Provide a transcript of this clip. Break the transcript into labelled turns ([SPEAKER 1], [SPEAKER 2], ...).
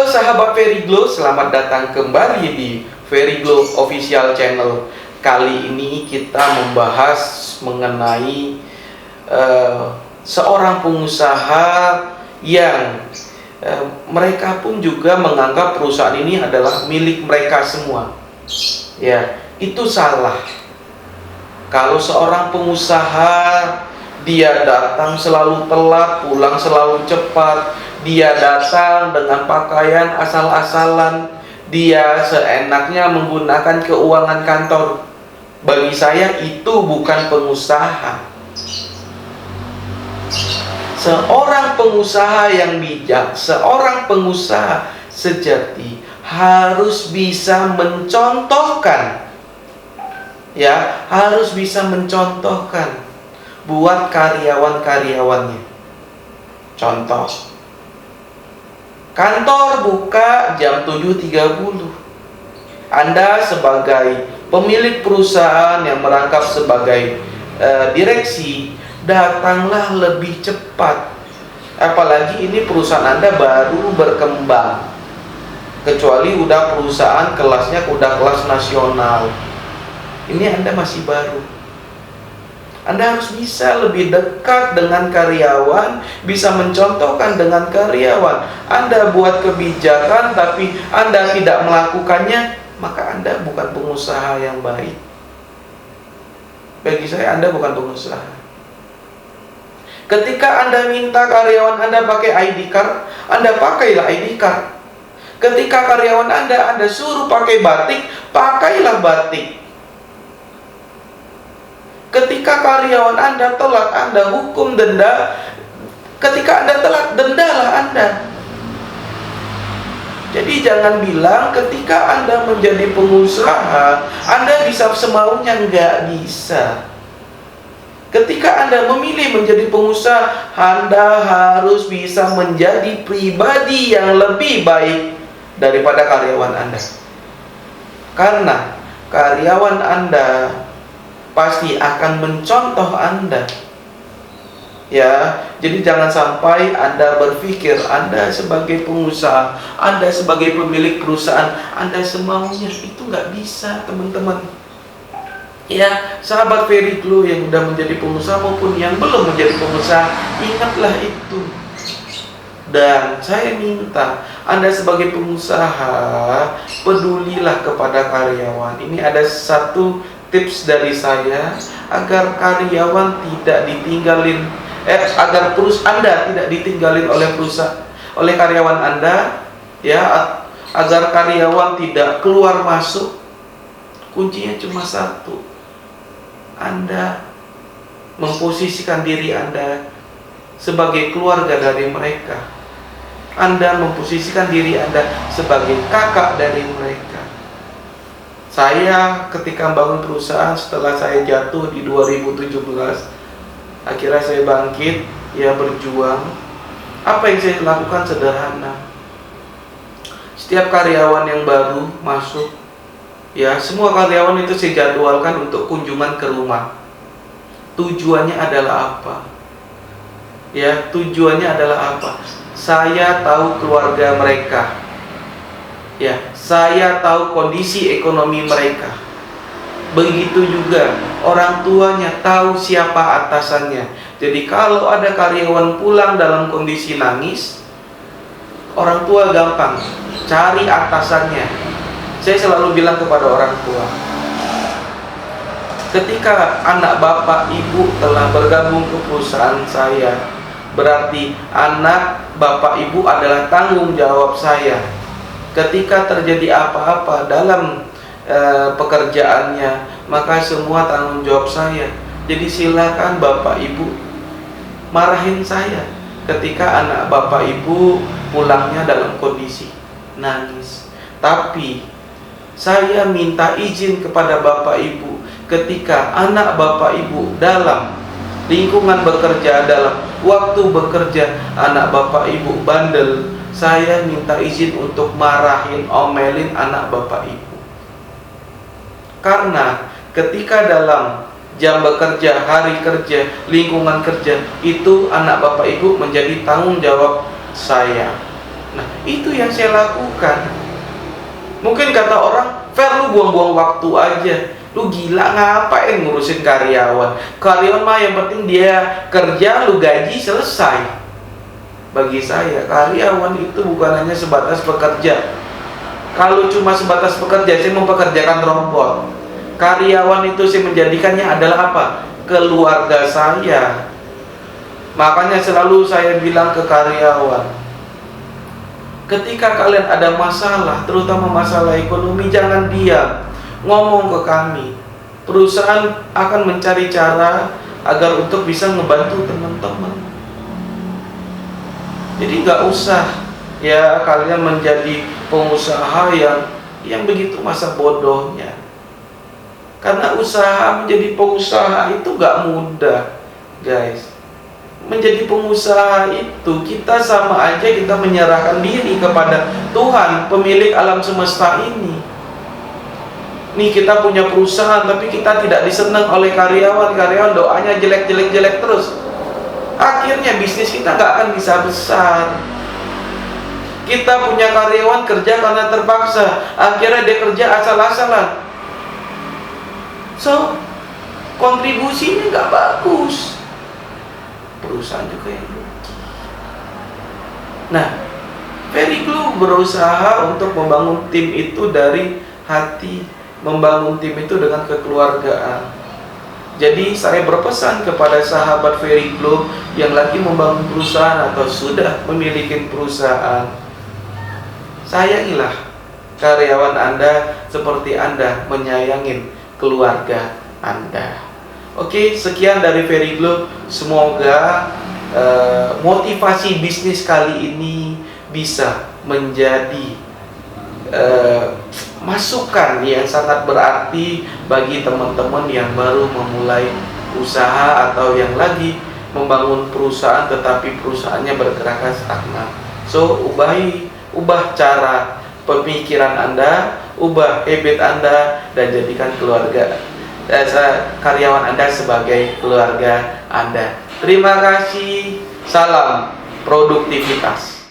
[SPEAKER 1] Halo sahabat Veriglow, selamat datang kembali di Veriglow Official Channel. Kali ini kita membahas mengenai seorang pengusaha yang mereka pun juga menganggap perusahaan ini adalah milik mereka semua. Ya, itu salah. Kalau seorang pengusaha dia datang selalu telat, pulang selalu cepat, dia datang dengan pakaian asal-asalan, dia seenaknya menggunakan keuangan kantor. Bagi saya itu bukan pengusaha. Seorang pengusaha yang bijak, seorang pengusaha sejati harus bisa mencontohkan, ya, harus bisa mencontohkan buat karyawan-karyawannya. Contoh, kantor buka jam 7.30. Anda sebagai pemilik perusahaan yang merangkap sebagai direksi, datanglah lebih cepat. Apalagi ini perusahaan Anda baru berkembang. Kecuali udah perusahaan kelasnya udah kelas nasional. Ini Anda masih baru. Anda harus bisa lebih dekat dengan karyawan, bisa mencontohkan dengan karyawan. Anda buat kebijakan tapi Anda tidak melakukannya, maka Anda bukan pengusaha yang baik. Bagi saya Anda bukan pengusaha. Ketika Anda minta karyawan Anda pakai ID card, Anda pakailah ID card. Ketika karyawan Anda suruh pakai batik, pakailah batik. Ketika karyawan Anda telat, Anda hukum denda. Ketika Anda telat, dendalah Anda. Jadi jangan bilang ketika Anda menjadi pengusaha, Anda bisa semaunya, nggak bisa. Ketika Anda memilih menjadi pengusaha, Anda harus bisa menjadi pribadi yang lebih baik daripada karyawan Anda. Karena karyawan Anda pasti akan mencontoh Anda. Ya, jadi jangan sampai Anda berpikir Anda sebagai pengusaha, Anda sebagai pemilik perusahaan, Anda semaunya. Itu nggak bisa, teman-teman. Ya, sahabat Veriglow yang sudah menjadi pengusaha maupun yang belum menjadi pengusaha, ingatlah itu. Dan saya minta Anda sebagai pengusaha, pedulilah kepada karyawan. Ini ada satu tips dari saya agar karyawan tidak ditinggalin, agar Anda tidak ditinggalin oleh perusahaan, oleh karyawan Anda, ya, agar karyawan tidak keluar masuk. Kuncinya cuma satu. Anda memposisikan diri Anda sebagai keluarga dari mereka. Anda memposisikan diri Anda sebagai kakak dari mereka. Saya ketika bangun perusahaan setelah saya jatuh di 2017, akhirnya saya bangkit, ya, berjuang. Apa yang saya lakukan sederhana. Setiap karyawan yang baru masuk, ya, semua karyawan itu saya jadwalkan untuk kunjungan ke rumah. Tujuannya adalah apa? Ya, tujuannya adalah apa? Saya tahu keluarga mereka. Ya, saya tahu kondisi ekonomi mereka. Begitu juga orang tuanya tahu siapa atasannya. Jadi kalau ada karyawan pulang dalam kondisi nangis, orang tua gampang cari atasannya. Saya selalu bilang kepada orang tua, ketika anak bapak ibu telah bergabung ke perusahaan saya, berarti anak bapak ibu adalah tanggung jawab saya. Ketika terjadi apa-apa dalam pekerjaannya, maka semua tanggung jawab saya. Jadi silakan bapak ibu marahin saya ketika anak bapak ibu pulangnya dalam kondisi nangis. Tapi saya minta izin kepada bapak ibu ketika anak bapak ibu dalam lingkungan bekerja, dalam waktu bekerja, anak bapak ibu bandel, saya minta izin untuk marahin, omelin anak bapak ibu. Karena ketika dalam jam bekerja, hari kerja, lingkungan kerja, itu anak bapak ibu menjadi tanggung jawab saya. Nah, itu yang saya lakukan. Mungkin kata orang, Fer, lu buang-buang waktu aja. Lu gila, ngapain ngurusin karyawan? Karyawan mah yang penting dia kerja, lu gaji, selesai. Bagi saya, karyawan itu bukan hanya sebatas pekerja. Kalau cuma sebatas pekerja, saya mempekerjakan robot. Karyawan itu saya menjadikannya adalah apa? Keluarga saya. Makanya selalu saya bilang ke karyawan, ketika kalian ada masalah, terutama masalah ekonomi, jangan diam, ngomong ke kami. Perusahaan akan mencari cara agar untuk bisa ngebantu teman-teman. Jadi nggak usah ya kalian menjadi pengusaha yang begitu masa bodohnya. Karena usaha menjadi pengusaha itu nggak mudah, guys. Menjadi pengusaha itu kita sama aja kita menyerahkan diri kepada Tuhan, pemilik alam semesta ini. Nih kita punya perusahaan tapi kita tidak disenang oleh karyawan doanya jelek terus. Akhirnya bisnis kita nggak akan bisa besar. Kita punya karyawan kerja karena terpaksa, akhirnya dia kerja asal-asalan. So, kontribusinya nggak bagus. Perusahaan juga yang rugi. Nah, Ferry Glow berusaha untuk membangun tim itu dari hati, membangun tim itu dengan kekeluargaan. Jadi saya berpesan kepada sahabat Ferry Glow yang lagi membangun perusahaan atau sudah memiliki perusahaan, sayangilah karyawan Anda seperti Anda menyayangin keluarga Anda. Oke, sekian dari Ferry Glow. Semoga motivasi bisnis kali ini bisa menjadi masukan yang sangat berarti bagi teman-teman yang baru memulai usaha atau yang lagi membangun perusahaan tetapi perusahaannya bergerak stagnan. So, ubah cara pemikiran Anda, ubah habit Anda, dan jadikan karyawan Anda sebagai keluarga Anda. Terima kasih. Salam produktivitas.